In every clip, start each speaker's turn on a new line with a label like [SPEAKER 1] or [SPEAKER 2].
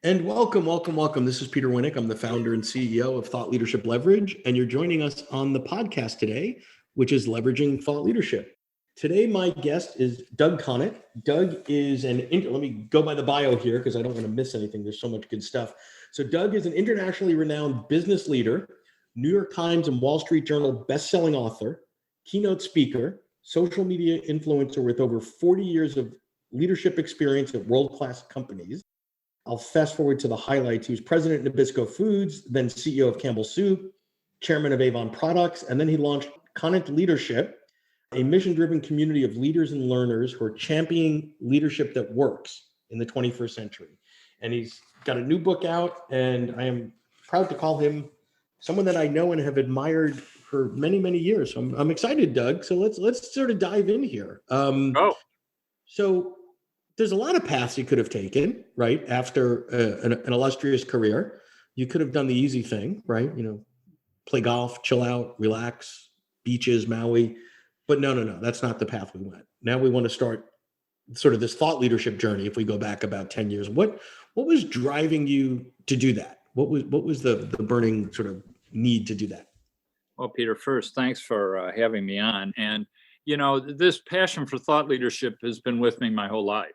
[SPEAKER 1] And welcome, welcome, welcome. This is Peter Winnick. I'm the founder and CEO of Thought Leadership Leverage, and you're joining us on the podcast today, which is Leveraging Thought Leadership. Today, my guest is Doug Conant. Doug is let me go by the bio here because I don't want to miss anything. There's so much good stuff. So Doug is an internationally renowned business leader, New York Times and Wall Street Journal best-selling author, keynote speaker, social media influencer with over 40 years of leadership experience at world-class companies. I'll fast forward to the highlights. He was president of Nabisco Foods, then CEO of Campbell Soup, chairman of Avon Products, and then he launched Conant Leadership, a mission-driven community of leaders and learners who are championing leadership that works in the 21st century. And he's got a new book out, and I am proud to call him someone that I know and have admired for many, many years. So I'm excited, Doug. So let's sort of dive in here. So there's a lot of paths you could have taken, right? After an illustrious career, you could have done the easy thing, right? Play golf, chill out, relax, beaches, Maui. But no, that's not the path we went. Now we want to start sort of this thought leadership journey. If we go back about 10 years, what was driving you to do that? What was the burning sort of need to do that?
[SPEAKER 2] Well, Peter, first, thanks for having me on. And, this passion for thought leadership has been with me my whole life.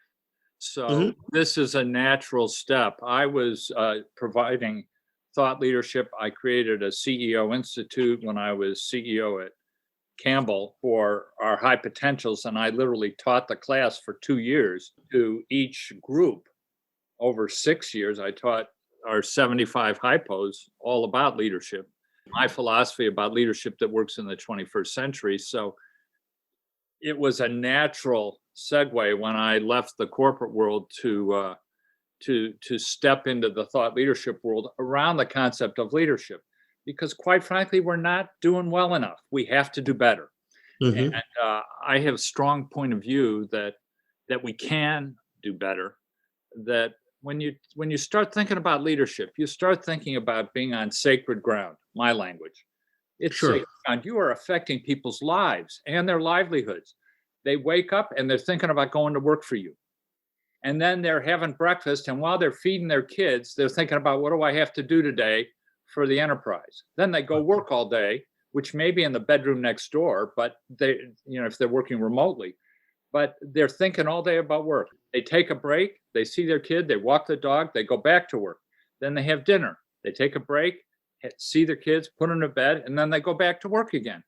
[SPEAKER 2] So This is a natural step. I was providing thought leadership. I created a CEO Institute when I was CEO at Campbell for our high potentials. And I literally taught the class for 2 years to each group. Over 6 years, I taught our 75 hypos all about leadership, my philosophy about leadership that works in the 21st century. So it was a natural segue when I left the corporate world to step into the thought leadership world around the concept of leadership, because quite frankly, we're not doing well enough. We have to do better. And I have a strong point of view that we can do better. That when you start thinking about leadership, you start thinking about being on sacred ground. My language. It's sacred ground. You are affecting people's lives and their livelihoods. They wake up and they're thinking about going to work for you. And then they're having breakfast, and while they're feeding their kids, they're thinking about, what do I have to do today for the enterprise? Then they go work all day, which may be in the bedroom next door, but they, if they're working remotely, but they're thinking all day about work. They take a break, they see their kid, they walk the dog, they go back to work. Then they have dinner, they take a break, see their kids, put them to bed, and then they go back to work again.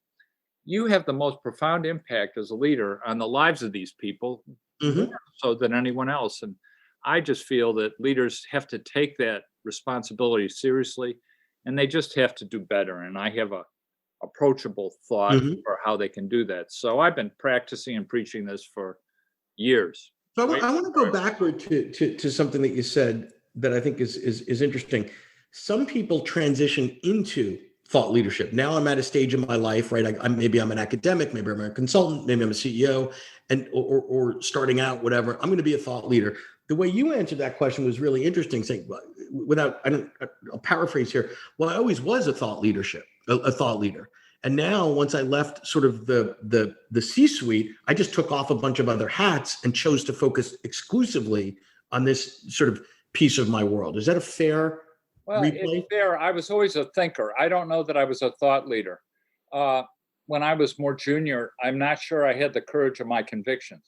[SPEAKER 2] You have the most profound impact as a leader on the lives of these people, more so than anyone else. And I just feel that leaders have to take that responsibility seriously, and they just have to do better. And I have a approachable thought for how they can do that. So I've been practicing and preaching this for years.
[SPEAKER 1] So I want to go backward to something that you said that I think is interesting. Some people transition into thought leadership. Now I'm at a stage in my life, right? Maybe I'm an academic, maybe I'm a consultant, maybe I'm a CEO, and or starting out, whatever. I'm going to be a thought leader. The way you answered that question was really interesting. Saying, I'll paraphrase here. Well, I always was a thought leader, and now once I left sort of the C-suite, I just took off a bunch of other hats and chose to focus exclusively on this sort of piece of my world. Is that a fair?
[SPEAKER 2] Well, it's fair. I was always a thinker. I don't know that I was a thought leader. When I was more junior, I'm not sure I had the courage of my convictions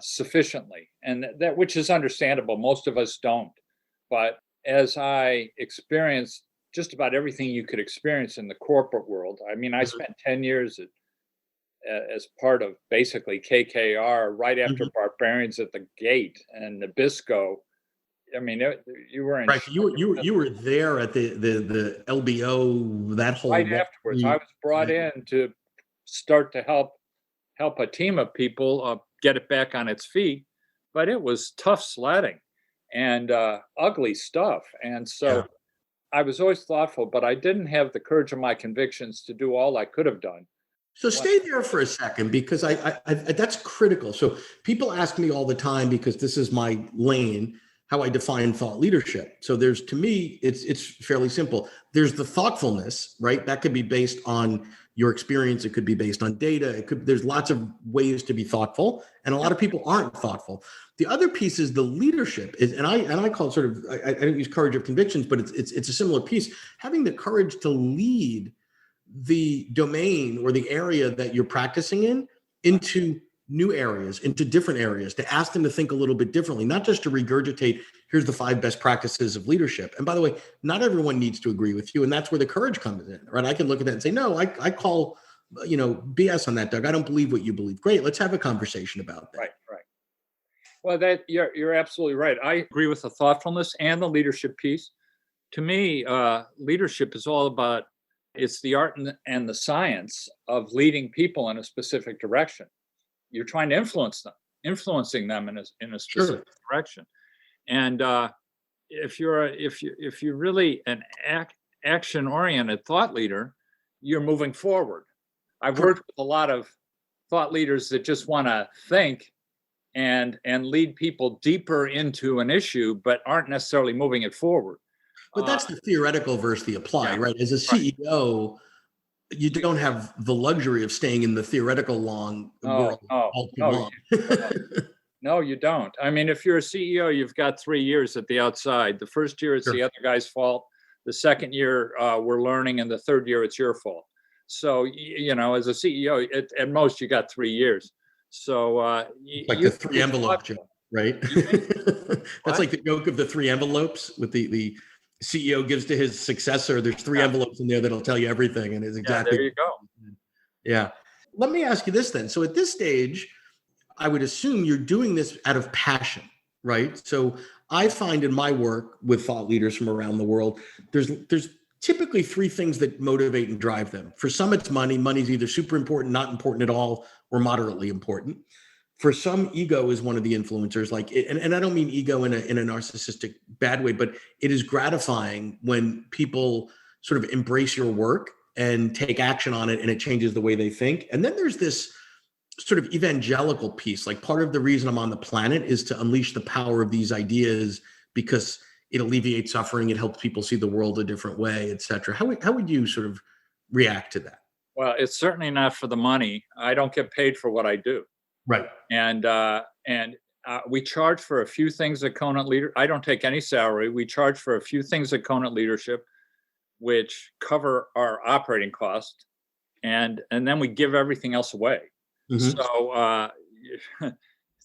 [SPEAKER 2] sufficiently, and that, which is understandable. Most of us don't. But as I experienced just about everything you could experience in the corporate world, I mean, I spent 10 years as part of basically KKR right after Barbarians at the Gate and Nabisco. I mean, you were in.
[SPEAKER 1] Right. You were there at the LBO, that whole.
[SPEAKER 2] Right afterwards, I was brought in to start to help a team of people get it back on its feet, but it was tough sledding and ugly stuff. And so I was always thoughtful, but I didn't have the courage of my convictions to do all I could have done.
[SPEAKER 1] So stay there for a second, because I that's critical. So people ask me all the time, because this is my lane, how I define thought leadership. So to me, it's fairly simple. There's the thoughtfulness, right? That could be based on your experience. It could be based on data. There's lots of ways to be thoughtful, and a lot of people aren't thoughtful. The other piece is the leadership, and I call it sort of, I don't use courage of convictions, but it's a similar piece. Having the courage to lead the domain or the area that you're practicing in into new areas, into different areas, to ask them to think a little bit differently, not just to regurgitate, here's the 5 best practices of leadership. And by the way, not everyone needs to agree with you. And that's where the courage comes in, right? I can look at that and say, no, I call, BS on that, Doug. I don't believe what you believe. Great. Let's have a conversation about that.
[SPEAKER 2] Right. Well, that you're absolutely right. I agree with the thoughtfulness and the leadership piece. To me, leadership is all about, it's the art and the science of leading people in a specific direction. You're trying to influencing them in a specific direction. And if you're really an action-oriented thought leader, you're moving forward. I've worked with a lot of thought leaders that just want to think and lead people deeper into an issue, but aren't necessarily moving it forward.
[SPEAKER 1] But that's the theoretical versus the applied, right? As a CEO, you don't have the luxury of staying in the theoretical world all too long.
[SPEAKER 2] No, you don't. I mean, if you're a CEO, you've got 3 years at the outside. The first year, it's the other guy's fault. The second year, we're learning. And the third year, it's your fault. So, as a CEO, at most, you got 3 years. So,
[SPEAKER 1] like the 3 envelope joke, right? That's like the joke of the 3 envelopes with the CEO gives to his successor. There's 3 envelopes in there that'll tell you everything. And it's exactly.
[SPEAKER 2] There you go.
[SPEAKER 1] Yeah. Let me ask you this then. So at this stage, I would assume you're doing this out of passion, right? So I find in my work with thought leaders from around the world, there's typically 3 things that motivate and drive them. For some, it's money. Money's either super important, not important at all, or moderately important. For some, ego is one of the influencers. And I don't mean ego in a narcissistic bad way, but it is gratifying when people sort of embrace your work and take action on it, and it changes the way they think. And then there's this sort of evangelical piece. Like, part of the reason I'm on the planet is to unleash the power of these ideas because it alleviates suffering, it helps people see the world a different way, et cetera. How would you sort of react to that?
[SPEAKER 2] Well, it's certainly not for the money. I don't get paid for what I do.
[SPEAKER 1] Right.
[SPEAKER 2] And we charge for a few things at Conant Leader. I don't take any salary. We charge for a few things at Conant Leadership, which cover our operating cost, and then we give everything else away. Mm-hmm. So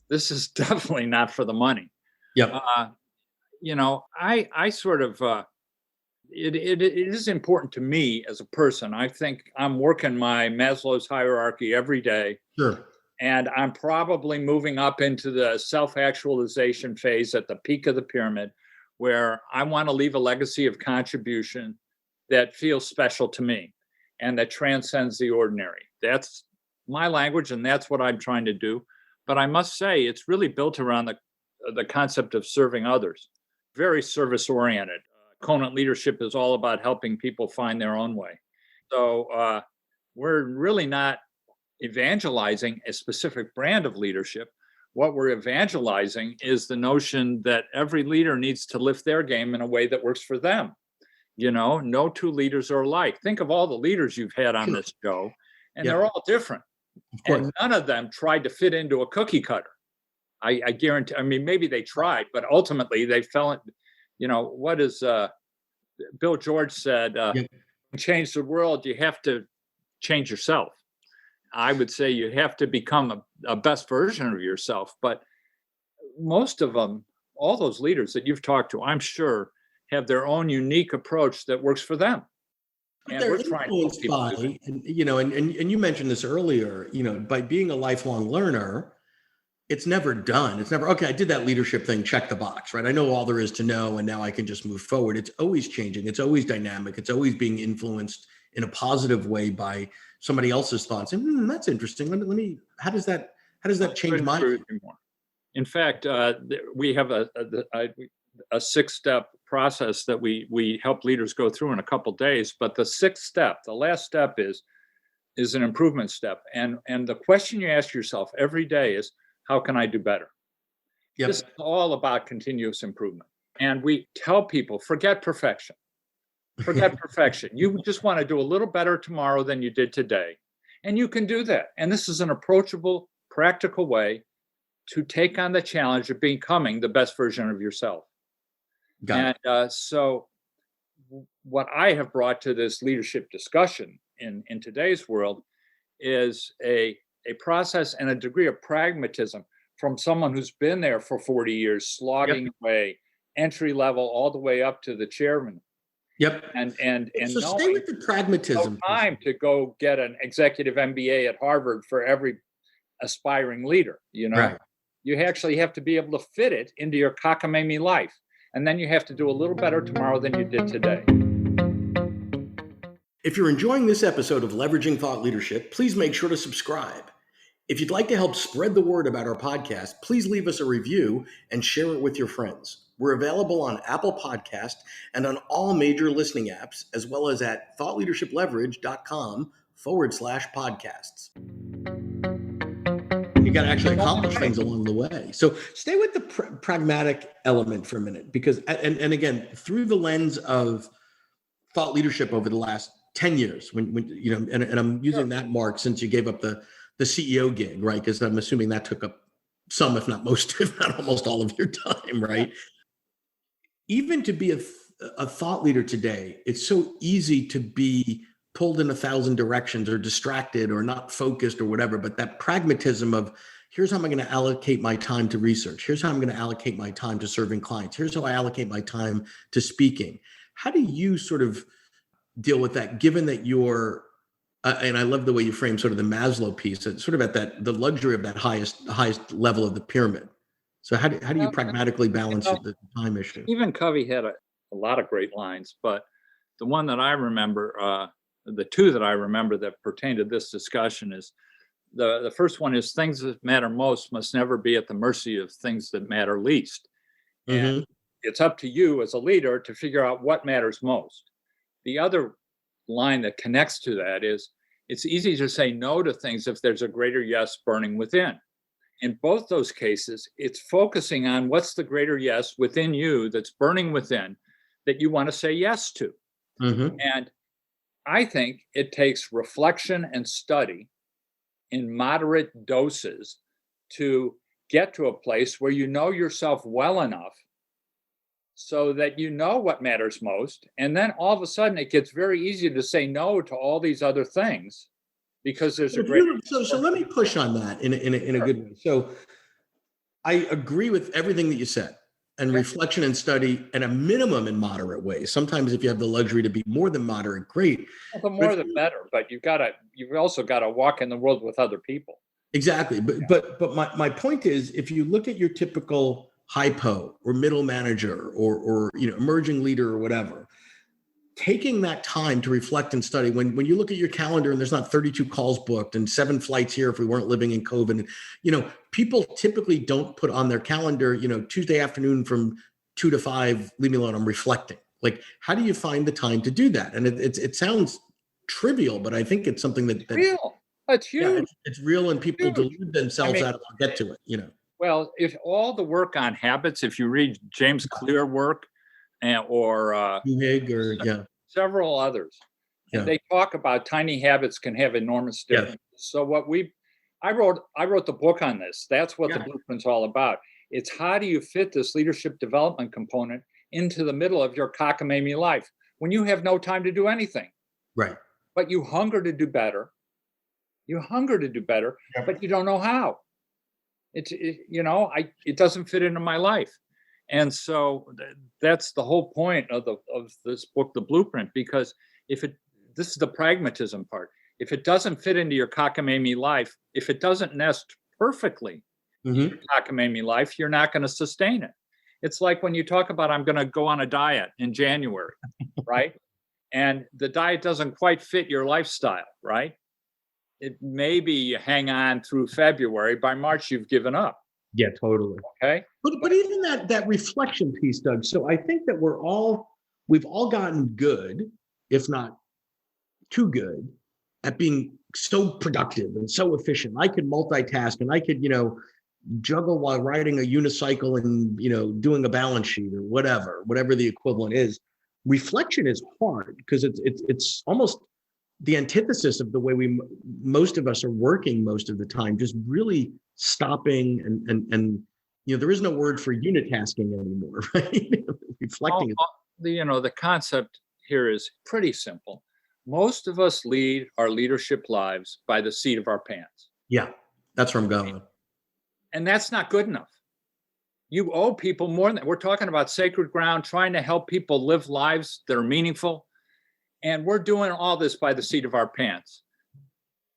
[SPEAKER 2] this is definitely not for the money.
[SPEAKER 1] Yep.
[SPEAKER 2] I sort of it is important to me as a person. I think I'm working my Maslow's hierarchy every day.
[SPEAKER 1] Sure.
[SPEAKER 2] And I'm probably moving up into the self-actualization phase at the peak of the pyramid, where I want to leave a legacy of contribution that feels special to me and that transcends the ordinary. That's my language, and that's what I'm trying to do. But I must say, it's really built around the concept of serving others. Very service-oriented. Conant Leadership is all about helping people find their own way. So we're really not evangelizing a specific brand of leadership. What we're evangelizing is the notion that every leader needs to lift their game in a way that works for them. No 2 leaders are alike. Think of all the leaders you've had on this show, and they're all different. And none of them tried to fit into a cookie cutter. I guarantee. I mean, maybe they tried, but ultimately they fell in. What is Bill George said? To change the world, you have to change yourself. I would say you have to become a best version of yourself. But most of them, all those leaders that you've talked to, I'm sure, have their own unique approach that works for them.
[SPEAKER 1] And they're influenced by, and you mentioned this earlier, by being a lifelong learner, it's never done. It's never, okay, I did that leadership thing, check the box, right? I know all there is to know, and now I can just move forward. It's always changing. It's always dynamic. It's always being influenced in a positive way by somebody else's thoughts. And that's interesting. Let me, how does that change my life?
[SPEAKER 2] In fact, we have a 6-step process that we help leaders go through in a couple of days. But the 6th step, the last step is an improvement step. And the question you ask yourself every day is, how can I do better? Yep. This is all about continuous improvement. And we tell people, forget perfection. Forget perfection. You just want to do a little better tomorrow than you did today. And you can do that. And this is an approachable, practical way to take on the challenge of becoming the best version of yourself.
[SPEAKER 1] Got it.
[SPEAKER 2] So what I have brought to this leadership discussion in today's world is a process and a degree of pragmatism from someone who's been there for 40 years, slogging away, entry level, all the way up to the chairman.
[SPEAKER 1] Yep.
[SPEAKER 2] And
[SPEAKER 1] So stay with the pragmatism.
[SPEAKER 2] no time to go get an executive MBA at Harvard for every aspiring leader.
[SPEAKER 1] Right.
[SPEAKER 2] You actually have to be able to fit it into your cockamamie life. And then you have to do a little better tomorrow than you did today.
[SPEAKER 1] If you're enjoying this episode of Leveraging Thought Leadership, please make sure to subscribe. If you'd like to help spread the word about our podcast, please leave us a review and share it with your friends. We're available on Apple Podcast and on all major listening apps, as well as at thoughtleadershipleverage.com/podcasts. You got to actually accomplish things along the way. So stay with the pragmatic element for a minute, because, and again, through the lens of thought leadership over the last 10 years, when and I'm using that mark since you gave up the CEO gig, right? Because I'm assuming that took up some, if not most, if not almost all of your time, right? Even to be a thought leader today, it's so easy to be pulled in 1,000 directions or distracted or not focused or whatever. But that pragmatism of, here's how I'm going to allocate my time to research. Here's how I'm going to allocate my time to serving clients. Here's how I allocate my time to speaking. How do you sort of deal with that, given that you're, and I love the way you frame sort of the Maslow piece, it's sort of at the luxury of that highest level of the pyramid. So how do you pragmatically balance the time issue?
[SPEAKER 2] Stephen Covey had a lot of great lines, but the one that I remember, the two that I remember that pertain to this discussion is the first one is, things that matter most must never be at the mercy of things that matter least. And it's up to you as a leader to figure out what matters most. The other line that connects to that is, it's easy to say no to things if there's a greater yes burning within. In both those cases, it's focusing on what's the greater yes within you that's burning within that you want to say yes to. And I think it takes reflection and study in moderate doses to get to a place where you know yourself well enough so that you know what matters most. And then all of a sudden it gets very easy to say no to all these other things because there's a great.
[SPEAKER 1] So let me push on that in a good way. So I agree with everything that you said, and reflection and study at a minimum in moderate ways. Sometimes if you have the luxury to be more than moderate, great.
[SPEAKER 2] Well, the more the better, but you've also got to walk in the world with other people.
[SPEAKER 1] Exactly. But my point is, if you look at your typical hypo or middle manager or emerging leader or whatever, taking that time to reflect and study, when you look at your calendar and there's not 32 calls booked and 7 flights here if we weren't living in COVID, people typically don't put on their calendar, Tuesday afternoon from 2 to 5, leave me alone, I'm reflecting. Like, how do you find the time to do that? And it sounds trivial, but I think it's something that's
[SPEAKER 2] real. It's huge.
[SPEAKER 1] Yeah, it's real, and people delude themselves out of it. I'll get to it,
[SPEAKER 2] Well, if all the work on habits, if you read James Clear work or several others, and they talk about tiny habits can have enormous differences. So I wrote the book on this. That's what the blueprint's all about. It's how do you fit this leadership development component into the middle of your cockamamie life when you have no time to do anything.
[SPEAKER 1] Right.
[SPEAKER 2] But you hunger to do better. But you don't know how. It doesn't fit into my life. And so that's the whole point of this book, The Blueprint, because this is the pragmatism part. If it doesn't fit into your cockamamie life, if it doesn't nest perfectly in your cockamamie life, you're not going to sustain it. It's like when you talk about, I'm going to go on a diet in January, right? And the diet doesn't quite fit your lifestyle, right? It maybe you hang on through February. By March, you've given up.
[SPEAKER 1] Yeah, totally.
[SPEAKER 2] Okay.
[SPEAKER 1] But even that reflection piece, Doug. So I think that we've all gotten good, if not too good, at being so productive and so efficient. I could multitask and I could, juggle while riding a unicycle and, doing a balance sheet or whatever the equivalent is. Reflection is hard because it's almost the antithesis of the way most of us are working most of the time, just really stopping and there is no word for unitasking anymore, right? Reflecting.
[SPEAKER 2] The concept here is pretty simple. Most of us lead our leadership lives by the seat of our pants.
[SPEAKER 1] Yeah, that's where I'm going.
[SPEAKER 2] And that's not good enough. You owe people more than that. We're talking about sacred ground, trying to help people live lives that are meaningful. And we're doing all this by the seat of our pants.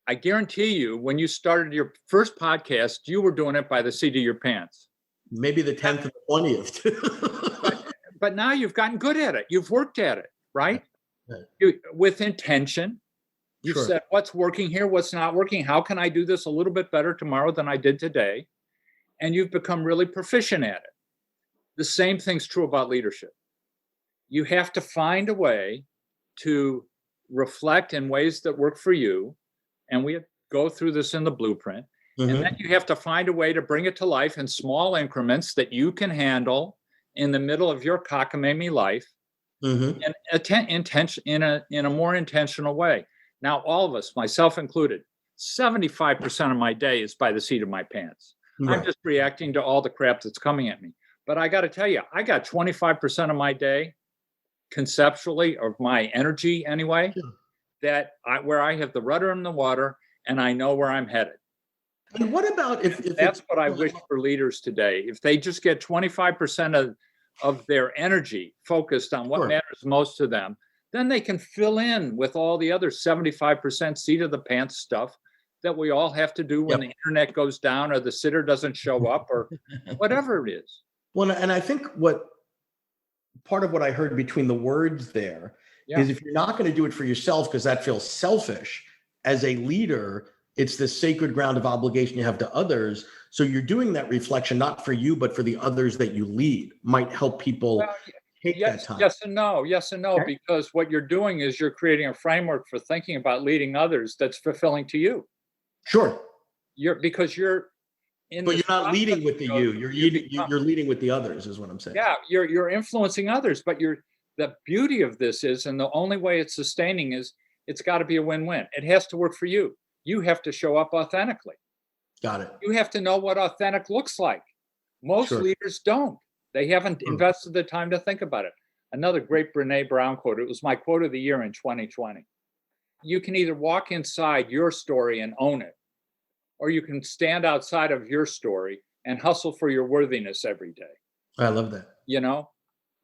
[SPEAKER 2] I guarantee you, when you started your first podcast, you were doing it by the seat of your pants.
[SPEAKER 1] Maybe the 10th and the 20th.
[SPEAKER 2] but now you've gotten good at it. You've worked at it, right? With intention. You said, what's working here? What's not working? How can I do this a little bit better tomorrow than I did today? And you've become really proficient at it. The same thing's true about leadership. You have to find a way to reflect in ways that work for you. And we go through this in the blueprint. Mm-hmm. And then you have to find a way to bring it to life in small increments that you can handle in the middle of your cockamamie life, mm-hmm. in a more intentional way. Now, all of us, myself included, 75% of my day is by the seat of my pants. Right. I'm just reacting to all the crap that's coming at me. But I got to tell you, I got 25% of my day, conceptually, of my energy anyway, where I have the rudder in the water and I know where I'm headed.
[SPEAKER 1] And what about if
[SPEAKER 2] that's what I wish for leaders today? If they just get 25% of their energy focused on what matters most to them, then they can fill in with all the other 75% seat of the pants stuff that we all have to do when the internet goes down or the sitter doesn't show up or whatever it is.
[SPEAKER 1] Well, and I think part of what I heard between the words there is if you're not going to do it for yourself because that feels selfish, as a leader, it's this sacred ground of obligation you have to others. So you're doing that reflection, not for you, but for the others that you lead, might help people take that time.
[SPEAKER 2] Yes and no, because what you're doing is you're creating a framework for thinking about leading others that's fulfilling to you.
[SPEAKER 1] Sure.
[SPEAKER 2] Because you're in.
[SPEAKER 1] But you're not leading with the you. You're leading with the others, is what I'm saying.
[SPEAKER 2] Yeah, you're influencing others, but the beauty of this is, and the only way it's sustaining is, it's got to be a win-win. It has to work for you. You have to show up authentically.
[SPEAKER 1] Got it.
[SPEAKER 2] You have to know what authentic looks like. Most leaders don't. They haven't invested the time to think about it. Another great Brené Brown quote. It was my quote of the year in 2020. You can either walk inside your story and own it, or you can stand outside of your story and hustle for your worthiness every day.
[SPEAKER 1] I love that.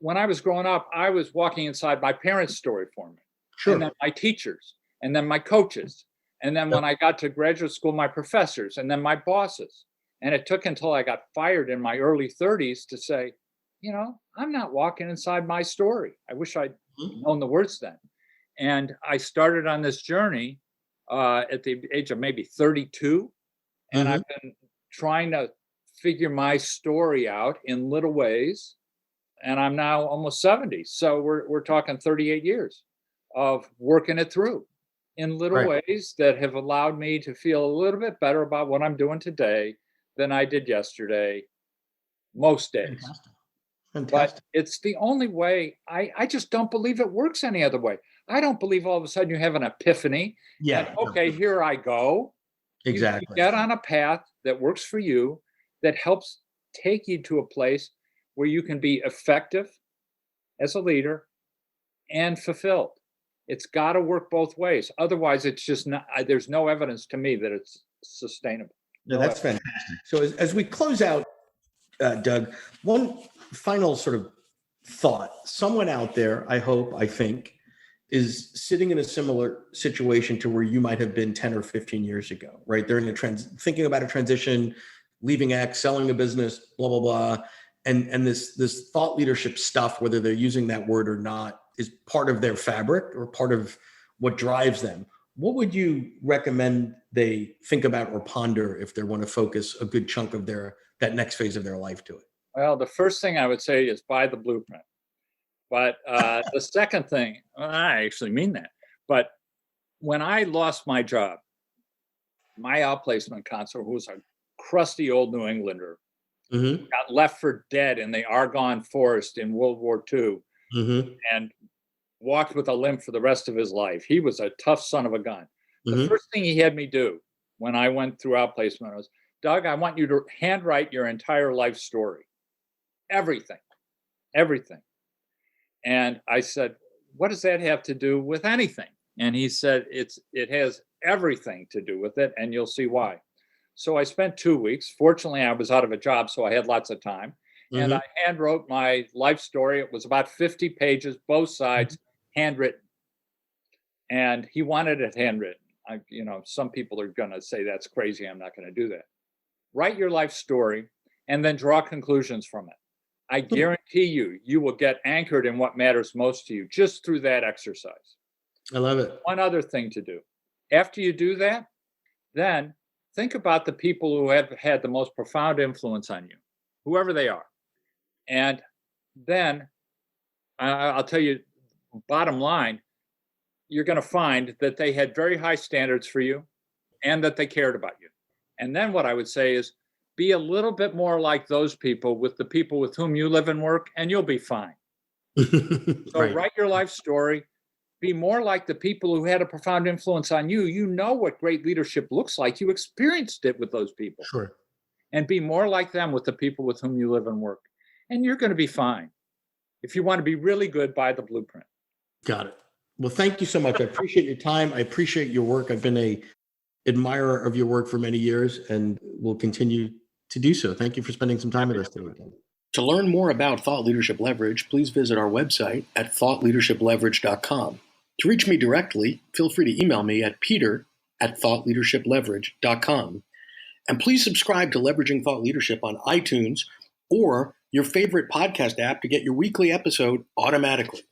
[SPEAKER 2] When I was growing up, I was walking inside my parents' story for me. Sure. And then my teachers, and then my coaches. And then when I got to graduate school, my professors, and then my bosses. And it took until I got fired in my early 30s to say, I'm not walking inside my story. I wish I'd known the words then. And I started on this journey at the age of maybe 32. And I've been trying to figure my story out in little ways. And I'm now almost 70. So we're talking 38 years of working it through in little ways that have allowed me to feel a little bit better about what I'm doing today than I did yesterday, most days. Fantastic. But it's the only way. I just don't believe it works any other way. I don't believe all of a sudden you have an epiphany. Yeah. And, here I go.
[SPEAKER 1] Exactly.
[SPEAKER 2] You get on a path that works for you, that helps take you to a place where you can be effective as a leader and fulfilled. It's got to work both ways. Otherwise, it's just not. There's no evidence to me that it's sustainable.
[SPEAKER 1] No, that's fantastic. So as we close out, Doug, one final sort of thought. Someone out there, I think, is sitting in a similar situation to where you might have been 10 or 15 years ago, right? They're in thinking about a transition, leaving X, selling a business, blah, blah, blah. And this thought leadership stuff, whether they're using that word or not, is part of their fabric or part of what drives them. What would you recommend they think about or ponder if they want to focus a good chunk of that next phase of their life to it?
[SPEAKER 2] Well, the first thing I would say is buy the blueprint. But the second thing, I actually mean that. But when I lost my job, my outplacement counselor, who was a crusty old New Englander, got left for dead in the Argonne Forest in World War II. And walked with a limp for the rest of his life. He was a tough son of a gun. The first thing he had me do when I went through outplacement was, Doug, I want you to handwrite your entire life story. Everything. And I said, what does that have to do with anything? And he said, it has everything to do with it, and you'll see why. So I spent 2 weeks. Fortunately, I was out of a job, so I had lots of time. And I handwrote my life story. It was about 50 pages, both sides, handwritten. And he wanted it handwritten. Some people are going to say that's crazy. I'm not going to do that. Write your life story and then draw conclusions from it. I guarantee you will get anchored in what matters most to you just through that exercise.
[SPEAKER 1] I love it.
[SPEAKER 2] One other thing to do. After you do that, then think about the people who have had the most profound influence on you, whoever they are. And then I'll tell you, bottom line, you're going to find that they had very high standards for you and that they cared about you. And then what I would say is be a little bit more like those people with the people with whom you live and work, and you'll be fine. So write your life story. Be more like the people who had a profound influence on you. You know what great leadership looks like. You experienced it with those people.
[SPEAKER 1] Sure.
[SPEAKER 2] And be more like them with the people with whom you live and work. And you're going to be fine. If you want to be really good, buy the blueprint.
[SPEAKER 1] Got it. Well, thank you so much. I appreciate your time. I appreciate your work. I've been an admirer of your work for many years and will continue to do so. Thank you for spending some time with us today. To learn more about Thought Leadership Leverage, please visit our website at thoughtleadershipleverage.com. To reach me directly, feel free to email me at peter@thoughtleadershipleverage.com. And please subscribe to Leveraging Thought Leadership on iTunes or your favorite podcast app to get your weekly episode automatically.